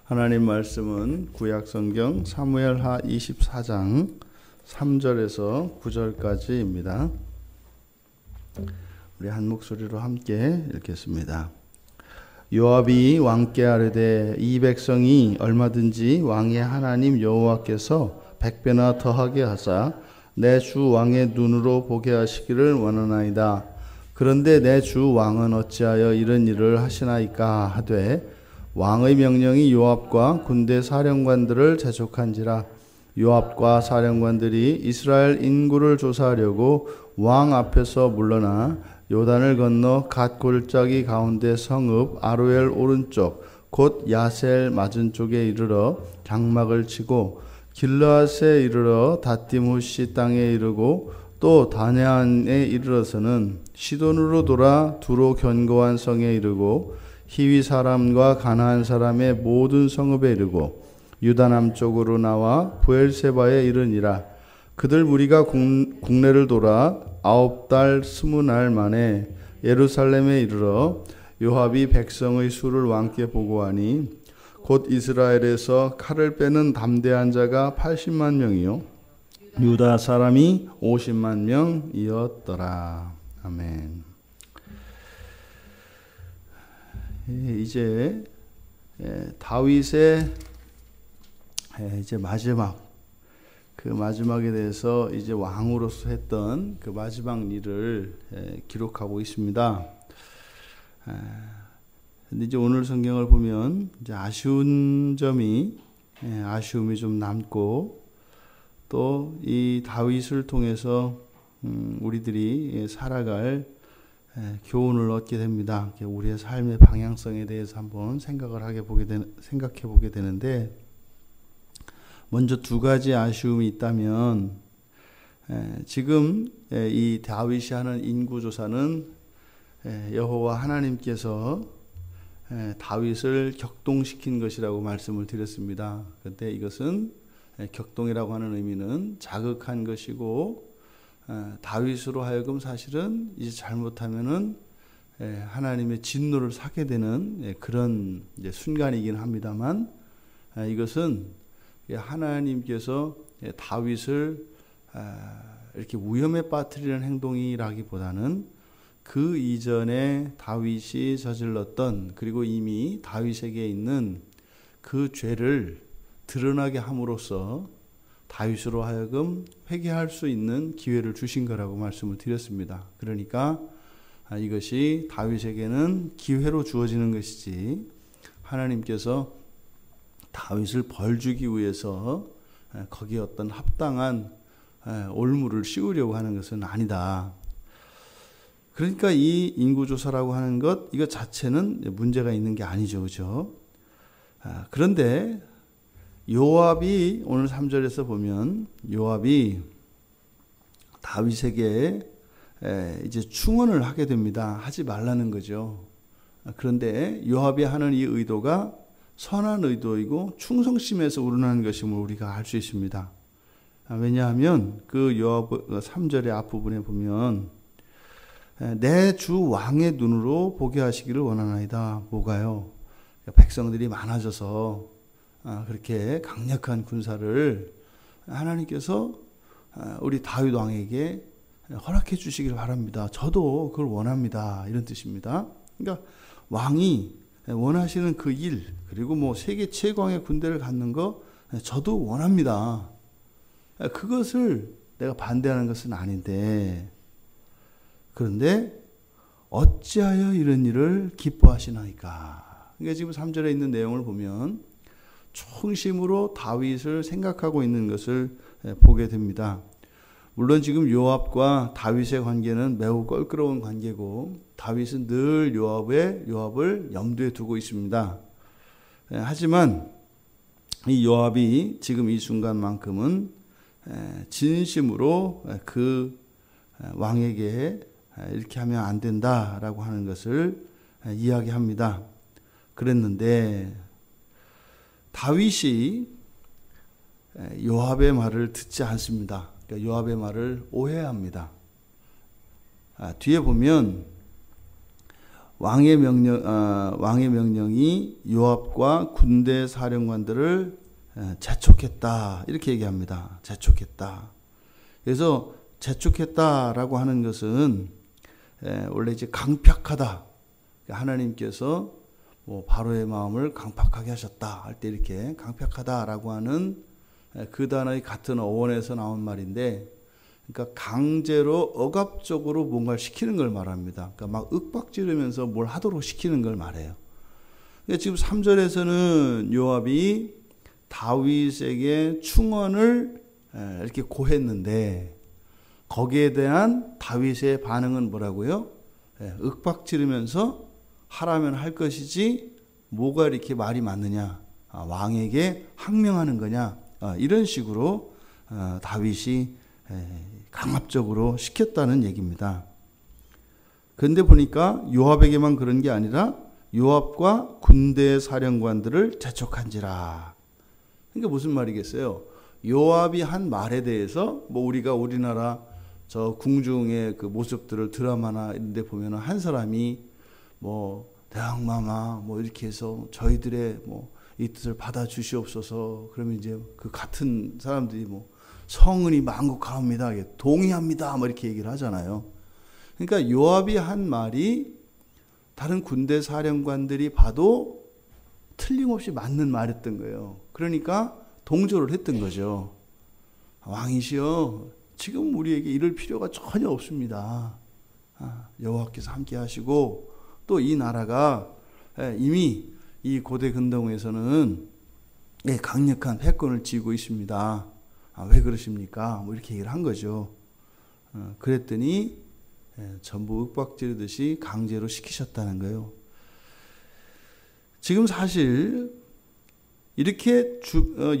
하나님 말씀은 구약성경 사무엘하 24장 3절에서 9절까지입니다. 우리 한 목소리로 함께 읽겠습니다. 요압이 왕께 아뢰되 이 백성이 얼마든지 왕의 하나님 여호와께서 100배나 더하게 하사 내 주 왕의 눈으로 보게 하시기를 원하나이다. 그런데 내 주 왕은 어찌하여 이런 일을 하시나이까 하되 왕의 명령이 요압과 군대 사령관들을 재촉한지라. 요압과 사령관들이 이스라엘 인구를 조사하려고 왕 앞에서 물러나 요단을 건너 갓 골짜기 가운데 성읍 아로엘 오른쪽 곧 야셀 맞은 쪽에 이르러 장막을 치고 길르앗에 이르러 다띠무시 땅에 이르고 또 다냐안에 이르러서는 시돈으로 돌아 두로 견고한 성에 이르고 히위 사람과 가나안 사람의 모든 성읍에 이르고 유다 남쪽으로 나와 브엘세바에 이르니라. 그들 무리가 국내를 돌아 9달 20날 만에 예루살렘에 이르러 요압이 백성의 수를 왕께 보고하니 곧 이스라엘에서 칼을 빼는 담대한 자가 80만 명이요 유다 사람이 50만 명이었더라. 아멘. 이제 다윗의 이제 마지막에 대해서 이제 왕으로서 했던 그 마지막 일을 기록하고 있습니다. 근데 이제 오늘 성경을 보면 이제 아쉬움이 좀 남고 또 이 다윗을 통해서 우리들이 살아갈 교훈을 얻게 됩니다. 우리의 삶의 방향성에 대해서 한번 생각해 보게 되는데, 먼저 두 가지 아쉬움이 있다면, 지금 이 다윗이 하는 인구조사는 여호와 하나님께서 다윗을 격동시킨 것이라고 말씀을 드렸습니다. 그런데 이것은 격동이라고 하는 의미는 자극한 것이고, 다윗으로 하여금 사실은 이제 잘못하면은 하나님의 진노를 사게 되는 그런 이제 순간이긴 합니다만, 이것은 하나님께서 다윗을 이렇게 위험에 빠뜨리는 행동이라기보다는 그 이전에 다윗이 저질렀던, 그리고 이미 다윗에게 있는 그 죄를 드러나게 함으로써 다윗으로 하여금 회개할 수 있는 기회를 주신 거라고 말씀을 드렸습니다. 그러니까 이것이 다윗에게는 기회로 주어지는 것이지, 하나님께서 다윗을 벌주기 위해서 거기에 어떤 합당한 올무를 씌우려고 하는 것은 아니다. 그러니까 이 인구조사라고 하는 것, 이것 자체는 문제가 있는 게 아니죠, 그렇죠? 그런데 요압이 오늘 3절에서 보면 요압이 다윗에게 이제 충언을 하게 됩니다. 하지 말라는 거죠. 그런데 요압이 하는 이 의도가 선한 의도이고 충성심에서 우러나는 것임을 우리가 알 수 있습니다. 왜냐하면 그 요압 3절의 앞부분에 보면 내 주 왕의 눈으로 보게 하시기를 원하나이다. 뭐가요? 백성들이 많아져서 그렇게 강력한 군사를 하나님께서 우리 다윗 왕에게 허락해 주시길 바랍니다. 저도 그걸 원합니다. 이런 뜻입니다. 그러니까 왕이 원하시는 그 일, 그리고 뭐 세계 최강의 군대를 갖는 거 저도 원합니다. 그것을 내가 반대하는 것은 아닌데, 그런데 어찌하여 이런 일을 기뻐하시나이까. 그러니까 지금 3절에 있는 내용을 보면 충심으로 다윗을 생각하고 있는 것을 보게 됩니다. 물론 지금 요압과 다윗의 관계는 매우 껄끄러운 관계고, 다윗은 늘 요압을 염두에 두고 있습니다. 하지만 이 요압이 지금 이 순간만큼은 진심으로 그 왕에게 이렇게 하면 안 된다라고 하는 것을 이야기합니다. 그랬는데 다윗이 요압의 말을 듣지 않습니다. 그러니까 요압의 말을 오해합니다. 뒤에 보면 왕의 명령이 요압과 군대 사령관들을 재촉했다. 이렇게 얘기합니다. 재촉했다. 그래서 재촉했다라고 하는 것은 원래 이제 강팍하다. 하나님께서 뭐 바로의 마음을 강팍하게 하셨다 할 때 이렇게 강팍하다라고 하는 그 단어의 같은 어원에서 나온 말인데, 그러니까 강제로 억압적으로 뭔가를 시키는 걸 말합니다. 그러니까 막 윽박지르면서 뭘 하도록 시키는 걸 말해요. 그러니까 지금 3절에서는 요압이 다윗에게 충언을 이렇게 고했는데 거기에 대한 다윗의 반응은 뭐라고요? 윽박지르면서 하라면 할 것이지 뭐가 이렇게 말이 맞느냐, 왕에게 항명하는 거냐, 이런 식으로 다윗이 강압적으로 시켰다는 얘기입니다. 그런데 보니까 요압에게만 그런 게 아니라 요압과 군대 사령관들을 재촉한지라. 그러니까 무슨 말이겠어요? 요압이 한 말에 대해서 뭐 우리가 우리나라 저 궁중의 그 모습들을 드라마나 이런 데 보면 한 사람이 뭐 대왕마마 뭐 이렇게 해서 저희들의 뭐 이 뜻을 받아 주시옵소서. 그러면 이제 그 같은 사람들이 뭐 성은이 만국하옵니다, 동의합니다, 뭐 이렇게 얘기를 하잖아요. 그러니까 요압이 한 말이 다른 군대 사령관들이 봐도 틀림없이 맞는 말이었던 거예요. 그러니까 동조를 했던 거죠. 왕이시여, 지금 우리에게 이럴 필요가 전혀 없습니다. 여호와께서 함께 하시고 또 이 나라가 이미 이 고대 근동에서는 강력한 패권을 쥐고 있습니다. 왜 그러십니까? 뭐 이렇게 얘기를 한 거죠. 그랬더니 전부 윽박지르듯이 강제로 시키셨다는 거예요. 지금 사실 이렇게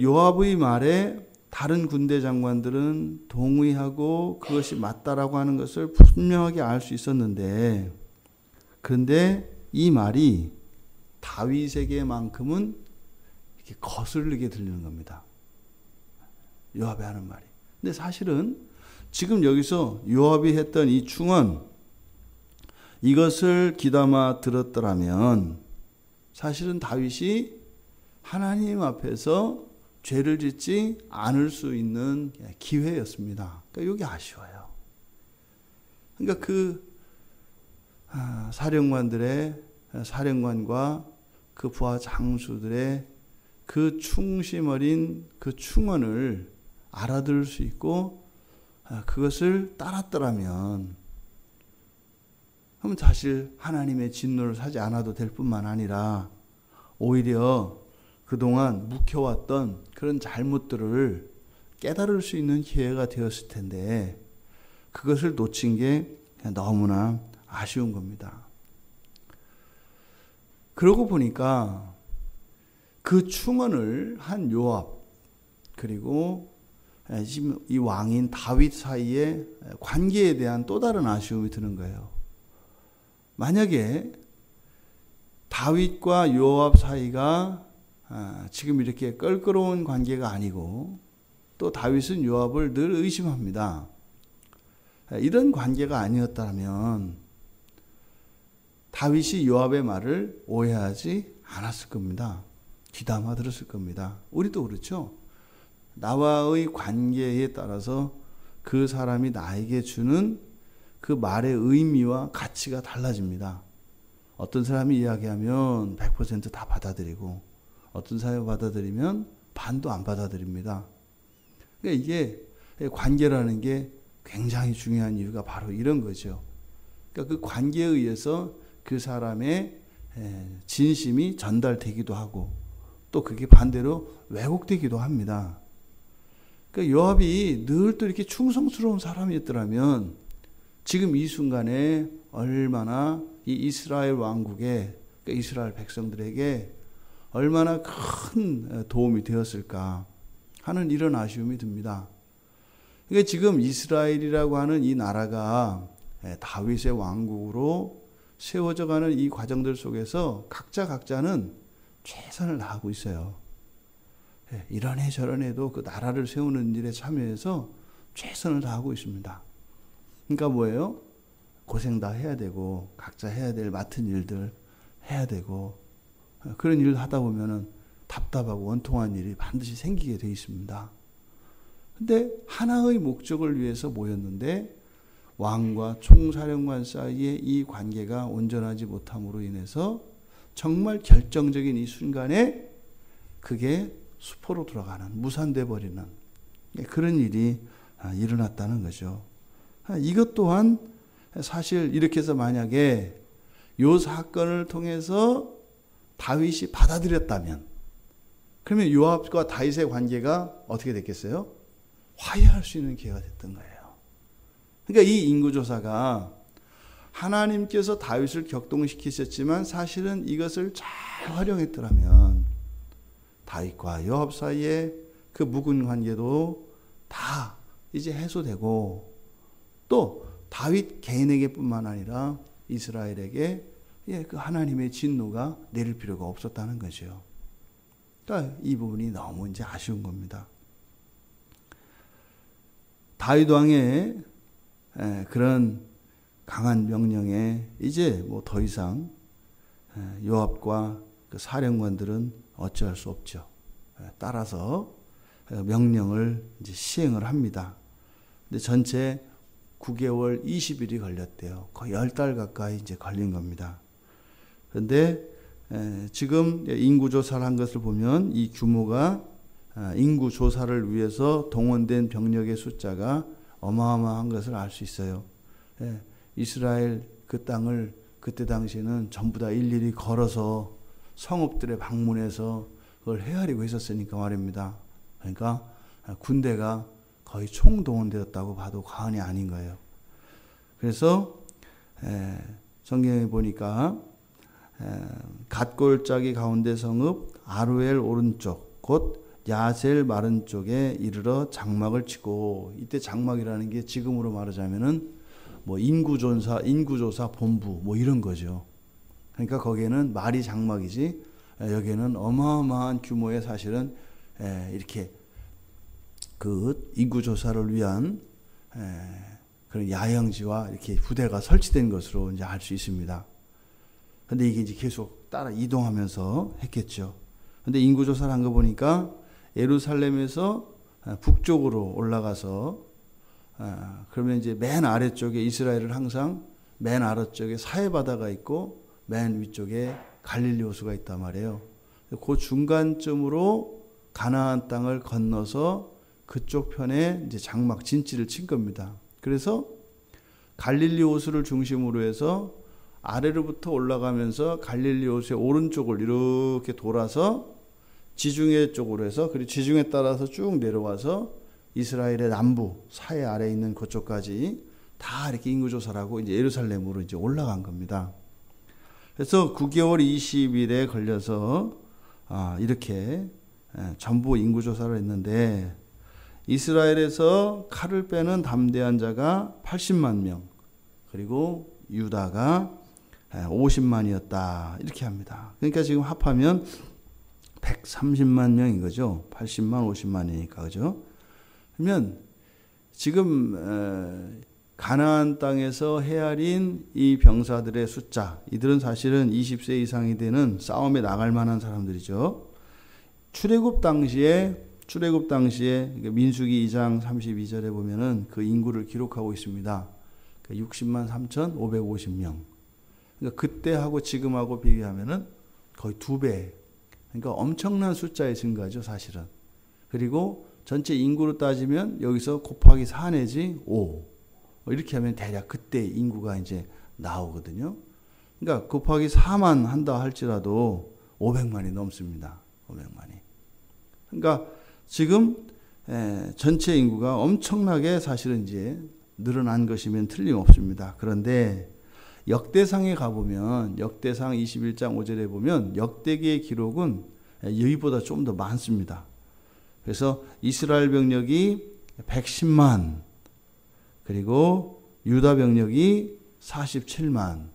요압의 말에 다른 군대 장관들은 동의하고 그것이 맞다라고 하는 것을 분명하게 알 수 있었는데, 그런데 이 말이 다윗에게만큼은 이렇게 거슬리게 들리는 겁니다. 요압이 하는 말이. 근데 사실은 지금 여기서 요압이 했던 이 충언, 이것을 귀담아 들었더라면 사실은 다윗이 하나님 앞에서 죄를 짓지 않을 수 있는 기회였습니다. 그러니까 이게 아쉬워요. 그러니까 그 사령관과 그 부하 장수들의 그 충심 어린 그 충언을 알아들을 수 있고 그것을 따랐더라면, 그럼 사실 하나님의 진노를 사지 않아도 될 뿐만 아니라 오히려 그동안 묵혀왔던 그런 잘못들을 깨달을 수 있는 기회가 되었을 텐데 그것을 놓친 게 너무나 아쉬운 겁니다. 그러고 보니까 그 충언을 한 요압 그리고 지금 이 왕인 다윗 사이의 관계에 대한 또 다른 아쉬움이 드는 거예요. 만약에 다윗과 요압 사이가 지금 이렇게 껄끄러운 관계가 아니고 또 다윗은 요압을 늘 의심합니다. 이런 관계가 아니었다면 다윗이 요압의 말을 오해하지 않았을 겁니다. 귀담아 들었을 겁니다. 우리도 그렇죠. 나와의 관계에 따라서 그 사람이 나에게 주는 그 말의 의미와 가치가 달라집니다. 어떤 사람이 이야기하면 100% 다 받아들이고 어떤 사람이 받아들이면 반도 안 받아들입니다. 그러니까 이게 관계라는 게 굉장히 중요한 이유가 바로 이런 거죠. 그러니까 그 관계에 의해서 그 사람의 진심이 전달되기도 하고 또 그게 반대로 왜곡되기도 합니다. 그러니까 요압이 늘 또 이렇게 충성스러운 사람이었더라면 지금 이 순간에 얼마나 이 이스라엘 왕국에, 그러니까 이스라엘 백성들에게 얼마나 큰 도움이 되었을까 하는 이런 아쉬움이 듭니다. 그러니까 지금 이스라엘이라고 하는 이 나라가 다윗의 왕국으로 세워져 가는 이 과정들 속에서 각자는 최선을 다하고 있어요. 이런 저런 해도 그 나라를 세우는 일에 참여해서 최선을 다하고 있습니다. 그러니까 뭐예요? 고생 다 해야 되고 각자 해야 될 맡은 일들 해야 되고 그런 일을 하다 보면은 답답하고 원통한 일이 반드시 생기게 되어 있습니다. 근데 하나의 목적을 위해서 모였는데 왕과 총사령관 사이에 이 관계가 온전하지 못함으로 인해서 정말 결정적인 이 순간에 그게 수포로 들어가는, 무산돼 버리는 그런 일이 일어났다는 거죠. 이것 또한 사실 이렇게 해서 만약에 이 사건을 통해서 다윗이 받아들였다면 그러면 요압과 다윗의 관계가 어떻게 됐겠어요? 화해할 수 있는 기회가 됐던 거예요. 그러니까 이 인구조사가 하나님께서 다윗을 격동시키셨지만 사실은 이것을 잘 활용했더라면 다윗과 요압 사이에 그 묵은 관계도 다 이제 해소되고 또 다윗 개인에게 뿐만 아니라 이스라엘에게 그 하나님의 진노가 내릴 필요가 없었다는 거죠. 그러니까 이 부분이 너무 이제 아쉬운 겁니다. 다윗 왕의 그런 강한 명령에 이제 뭐 더 이상 요압과 그 사령관들은 어찌할 수 없죠. 따라서 명령을 이제 시행을 합니다. 근데 전체 9개월 20일이 걸렸대요. 거의 10달 가까이 이제 걸린 겁니다. 그런데 지금 인구 조사를 한 것을 보면 이 규모가 인구 조사를 위해서 동원된 병력의 숫자가 어마어마한 것을 알 수 있어요. 이스라엘 그 땅을 그때 당시에는 전부 다 일일이 걸어서 성읍들에 방문해서 그걸 헤아리고 있었으니까 말입니다. 그러니까 군대가 거의 총동원되었다고 봐도 과언이 아닌 거예요. 그래서 성경에 보니까 갓골짜기 가운데 성읍 아루엘 오른쪽 곧 야셀 마른 쪽에 이르러 장막을 치고, 이때 장막이라는 게 지금으로 말하자면은 뭐 인구조사 본부 뭐 이런 거죠. 그러니까 거기에는 말이 장막이지 여기에는 어마어마한 규모의 사실은 이렇게 그 인구조사를 위한 그런 야영지와 이렇게 부대가 설치된 것으로 이제 알 수 있습니다. 근데 이게 이제 계속 따라 이동하면서 했겠죠. 근데 인구조사를 한 거 보니까 예루살렘에서 북쪽으로 올라가서 그러면 이제 맨 아래쪽에 이스라엘은 항상 맨 아래쪽에 사해바다가 있고 맨 위쪽에 갈릴리 호수가 있단 말이에요. 그 중간쯤으로 가나안 땅을 건너서 그쪽 편에 이제 장막 진지를 친 겁니다. 그래서 갈릴리 호수를 중심으로 해서 아래로부터 올라가면서 갈릴리 호수의 오른쪽을 이렇게 돌아서 지중해 쪽으로 해서 그리고 지중해 따라서 쭉 내려와서 이스라엘의 남부 사해 아래에 있는 그쪽까지 다 이렇게 인구조사를 하고 이제 예루살렘으로 이제 올라간 겁니다. 그래서 9개월 20일에 걸려서 이렇게 전부 인구조사를 했는데 이스라엘에서 칼을 빼는 담대한 자가 80만 명 그리고 유다가 50만이었다 이렇게 합니다. 그러니까 지금 합하면 130만 명인 거죠. 80만 50만이니까 그죠? 그러면 지금 가나안 땅에서 헤아린 이 병사들의 숫자, 이들은 사실은 20세 이상이 되는 싸움에 나갈 만한 사람들이죠. 출애굽 당시에 민수기 2장 32절에 보면은 그 인구를 기록하고 있습니다. 60만 3,550명. 그러니까 그때하고 지금하고 비교하면은 거의 2배. 그러니까 엄청난 숫자의 증가죠, 사실은. 그리고 전체 인구로 따지면 여기서 곱하기 4 내지 5. 이렇게 하면 대략 그때 인구가 이제 나오거든요. 그러니까 곱하기 4만 한다 할지라도 500만이 넘습니다. 500만이. 그러니까 지금 전체 인구가 엄청나게 사실은 이제 늘어난 것이면 틀림없습니다. 그런데 역대상에 가보면 역대상 21장 5절에 보면 역대기의 기록은 여기보다 좀 더 많습니다. 그래서 이스라엘 병력이 110만 그리고 유다 병력이 47만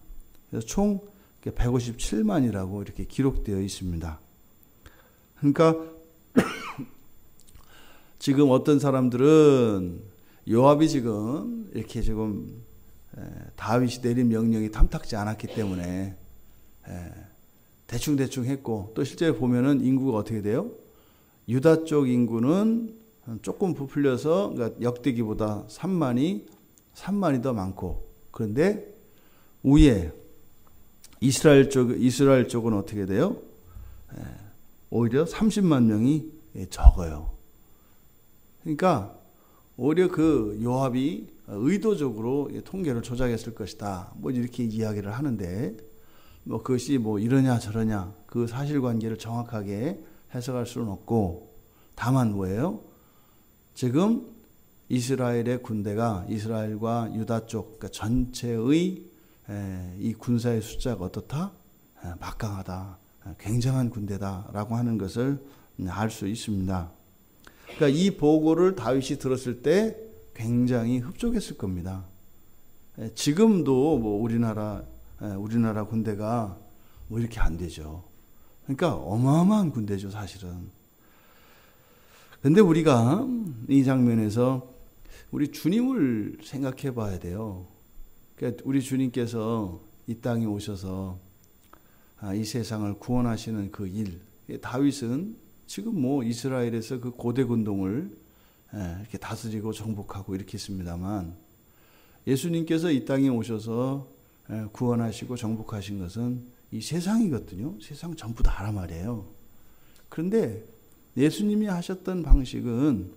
그래서 총 157만이라고 이렇게 기록되어 있습니다. 그러니까 지금 어떤 사람들은 요압이 지금 이렇게 지금 다윗이 내린 명령이 탐탁지 않았기 때문에 대충 했고, 또 실제 보면은 인구가 어떻게 돼요? 유다 쪽 인구는 조금 부풀려서, 그러니까 역대기보다 3만이 더 많고, 그런데 위에 이스라엘 쪽은 어떻게 돼요? 오히려 30만 명이 적어요. 그러니까 오히려 그 요압이 의도적으로 통계를 조작했을 것이다, 뭐 이렇게 이야기를 하는데, 뭐 그것이 뭐 이러냐 저러냐 그 사실관계를 정확하게 해석할 수는 없고, 다만 뭐예요? 지금 이스라엘의 군대가 이스라엘과 유다 쪽, 그러니까 전체의 이 군사의 숫자가 어떻다? 막강하다, 굉장한 군대다라고 하는 것을 알 수 있습니다. 그러니까 이 보고를 다윗이 들었을 때 굉장히 흡족했을 겁니다. 지금도 뭐 우리나라 군대가 뭐 이렇게 안 되죠. 그러니까 어마어마한 군대죠, 사실은. 근데 우리가 이 장면에서 우리 주님을 생각해 봐야 돼요. 그러니까 우리 주님께서 이 땅에 오셔서 이 세상을 구원하시는 그 일, 다윗은 지금 뭐 이스라엘에서 그 고대 군동을 이렇게 다스리고 정복하고 이렇게 했습니다만, 예수님께서 이 땅에 오셔서 구원하시고 정복하신 것은 이 세상이거든요. 세상 전부 다란 말이에요. 그런데 예수님이 하셨던 방식은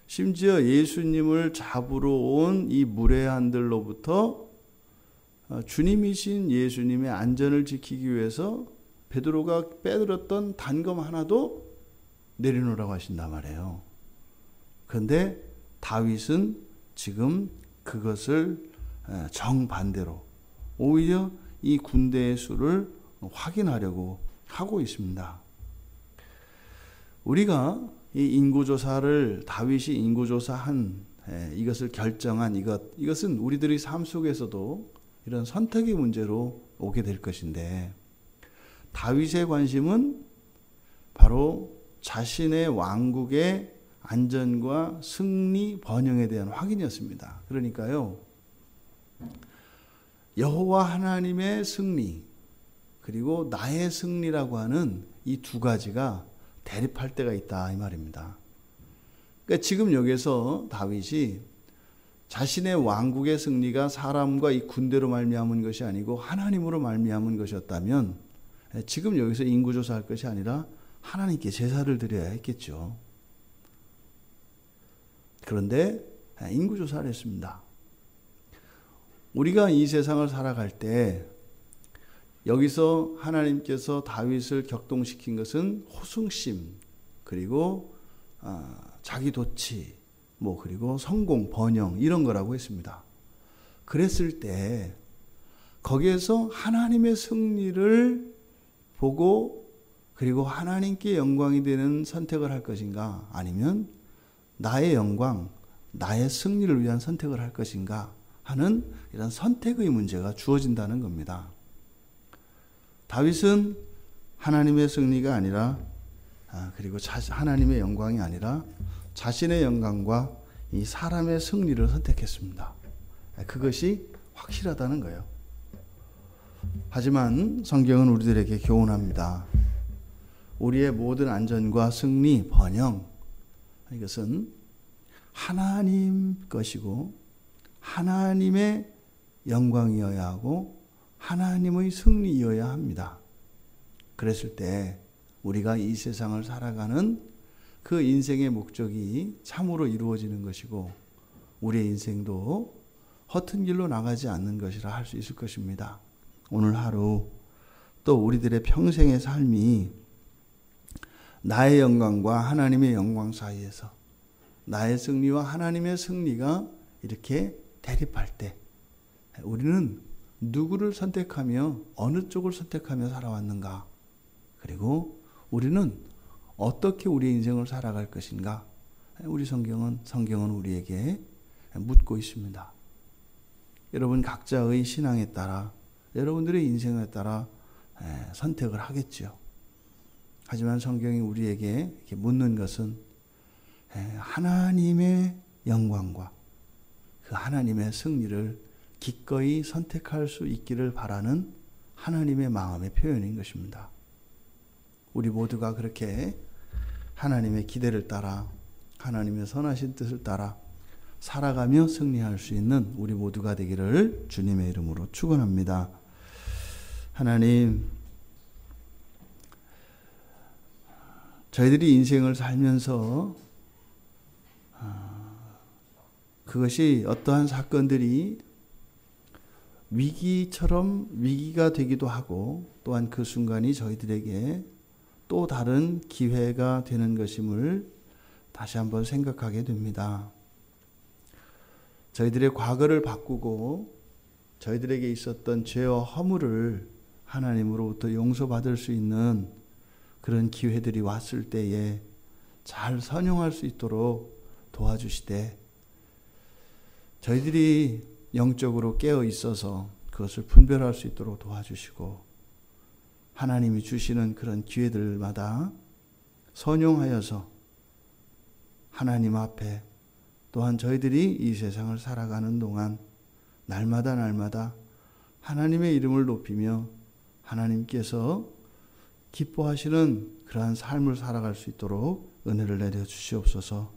심지어 예수님을 잡으러 온 이 무례한들로부터 주님이신 예수님의 안전을 지키기 위해서 베드로가 빼들었던 단검 하나도 내려놓으라고 하신단 말이에요. 그런데 다윗은 지금 그것을 정반대로 오히려 이 군대의 수를 확인하려고 하고 있습니다. 우리가 이 인구조사를, 다윗이 인구조사한 이것을 결정한 이것은 우리들의 삶 속에서도 이런 선택의 문제로 오게 될 것인데, 다윗의 관심은 바로 자신의 왕국의 안전과 승리, 번영에 대한 확인이었습니다. 그러니까요, 여호와 하나님의 승리 그리고 나의 승리라고 하는 이 두 가지가 대립할 때가 있다, 이 말입니다. 그러니까 지금 여기서 다윗이 자신의 왕국의 승리가 사람과 이 군대로 말미암은 것이 아니고 하나님으로 말미암은 것이었다면, 지금 여기서 인구조사할 것이 아니라 하나님께 제사를 드려야 했겠죠. 그런데 인구조사를 했습니다. 우리가 이 세상을 살아갈 때 여기서 하나님께서 다윗을 격동시킨 것은 호승심, 그리고 자기 도취, 뭐 그리고 성공, 번영, 이런 거라고 했습니다. 그랬을 때 거기에서 하나님의 승리를 보고 그리고 하나님께 영광이 되는 선택을 할 것인가, 아니면 나의 영광, 나의 승리를 위한 선택을 할 것인가 하는 이런 선택의 문제가 주어진다는 겁니다. 다윗은 하나님의 승리가 아니라, 그리고 하나님의 영광이 아니라 자신의 영광과 이 사람의 승리를 선택했습니다. 그것이 확실하다는 거예요. 하지만 성경은 우리들에게 교훈합니다. 우리의 모든 안전과 승리, 번영, 이것은 하나님 것이고 하나님의 영광이어야 하고 하나님의 승리이어야 합니다. 그랬을 때 우리가 이 세상을 살아가는 그 인생의 목적이 참으로 이루어지는 것이고, 우리의 인생도 허튼 길로 나가지 않는 것이라 할 수 있을 것입니다. 오늘 하루 또 우리들의 평생의 삶이 나의 영광과 하나님의 영광 사이에서 나의 승리와 하나님의 승리가 이렇게 대립할 때 우리는 누구를 선택하며 어느 쪽을 선택하며 살아왔는가, 그리고 우리는 어떻게 우리의 인생을 살아갈 것인가, 우리 성경은 우리에게 묻고 있습니다. 여러분 각자의 신앙에 따라, 여러분들의 인생에 따라 선택을 하겠죠. 하지만 성경이 우리에게 이렇게 묻는 것은 하나님의 영광과 그 하나님의 승리를 기꺼이 선택할 수 있기를 바라는 하나님의 마음의 표현인 것입니다. 우리 모두가 그렇게 하나님의 기대를 따라 하나님의 선하신 뜻을 따라 살아가며 승리할 수 있는 우리 모두가 되기를 주님의 이름으로 축원합니다. 하나님, 저희들이 인생을 살면서 그것이 어떠한 사건들이 위기처럼 위기가 되기도 하고 또한 그 순간이 저희들에게 또 다른 기회가 되는 것임을 다시 한번 생각하게 됩니다. 저희들의 과거를 바꾸고 저희들에게 있었던 죄와 허물을 하나님으로부터 용서받을 수 있는 그런 기회들이 왔을 때에 잘 선용할 수 있도록 도와주시되 저희들이 영적으로 깨어 있어서 그것을 분별할 수 있도록 도와주시고 하나님이 주시는 그런 기회들마다 선용하여서 하나님 앞에 또한 저희들이 이 세상을 살아가는 동안 날마다 하나님의 이름을 높이며 하나님께서 기뻐하시는 그러한 삶을 살아갈 수 있도록 은혜를 내려 주시옵소서.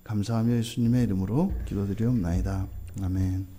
감사하며 예수님의 이름으로 기도드리옵나이다. 아멘.